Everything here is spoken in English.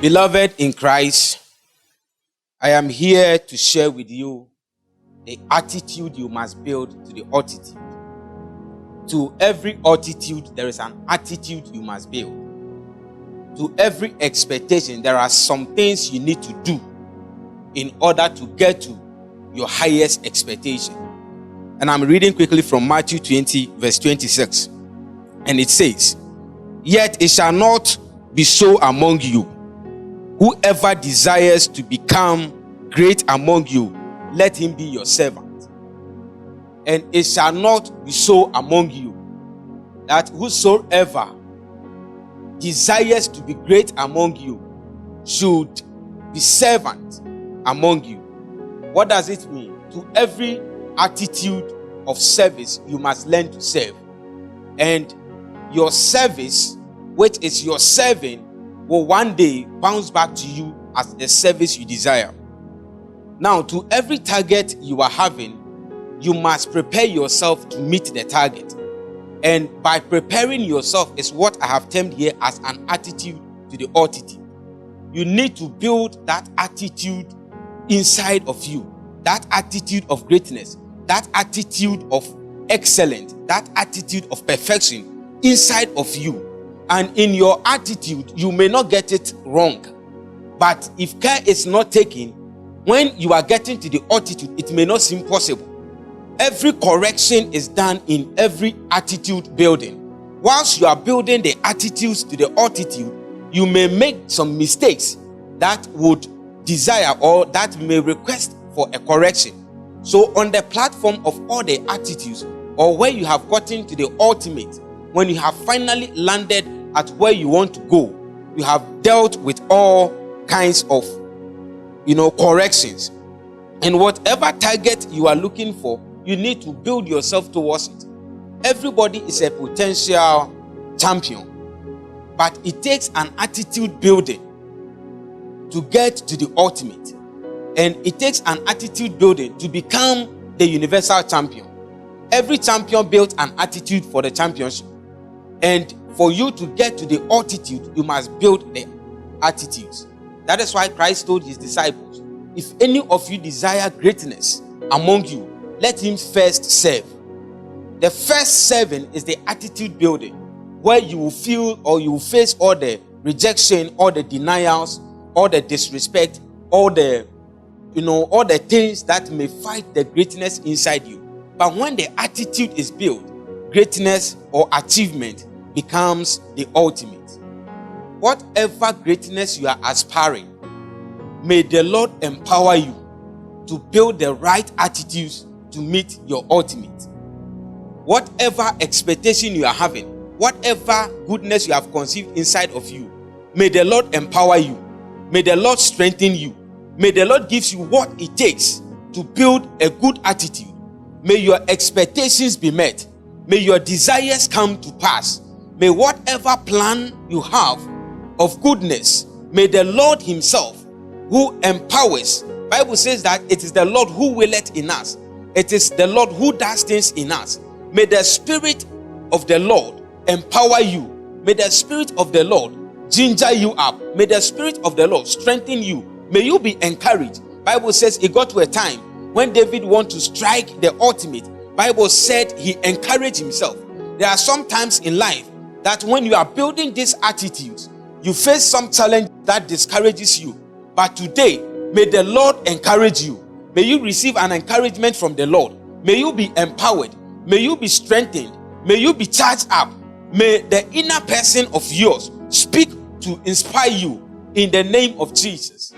Beloved in Christ, I am here to share with you the attitude you must build to the altitude. To every altitude, there is an attitude you must build. To every expectation, there are some things you need to do in order to get to your highest expectation. And I'm reading quickly from Matthew 20, verse 26. And it says, "Yet it shall not be so among you. Whoever desires to become great among you, let him be your servant. And it shall not be so among you, that whosoever desires to be great among you should be servant among you." What does it mean? To every attitude of service, you must learn to serve. And your service, which is your serving, will one day bounce back to you as the service you desire. Now, to every target you are having, you must prepare yourself to meet the target. And by preparing yourself is what I have termed here as an attitude to the altitude. You need to build that attitude inside of you, that attitude of greatness, that attitude of excellence, that attitude of perfection inside of you. And in your attitude, you may not get it wrong. But if care is not taken, when you are getting to the altitude, it may not seem possible. Every correction is done in every attitude building. Whilst you are building the attitudes to the altitude, you may make some mistakes that would desire or that may request for a correction. So on the platform of all the attitudes, or where you have gotten to the ultimate, when you have finally landed at where you want to go, you have dealt with all kinds of corrections. And whatever target you are looking for, you need to build yourself towards it. Everybody is a potential champion, but it takes an attitude building to get to the ultimate. And it takes an attitude building to become the universal champion. Every champion built an attitude for the championship. And for you to get to the altitude, you must build the attitudes. That is why Christ told his disciples, "If any of you desire greatness among you, let him first serve." The first serving is the attitude building, where you will feel or you will face all the rejection, all the denials, all the disrespect, all the things that may fight the greatness inside you. But when the attitude is built, greatness or achievement becomes the ultimate. Whatever greatness you are aspiring, may the Lord empower you to build the right attitudes to meet your ultimate. Whatever expectation you are having, whatever goodness you have conceived inside of you, may the Lord empower you. May the Lord strengthen you. May the Lord give you what it takes to build a good attitude. May your expectations be met. May your desires come to pass. May whatever plan you have of goodness, may the Lord himself who empowers. Bible says that it is the Lord who willeth in us. It is the Lord who does things in us. May the Spirit of the Lord empower you. May the Spirit of the Lord ginger you up. May the Spirit of the Lord strengthen you. May you be encouraged. Bible says it got to a time when David wanted to strike the ultimate. Bible said he encouraged himself. There are some times in life that when you are building these attitudes, you face some challenge that discourages you. But today, may the Lord encourage you. May you receive an encouragement from the Lord. May you be empowered. May you be strengthened. May you be charged up. May the inner person of yours speak to inspire you in the name of Jesus.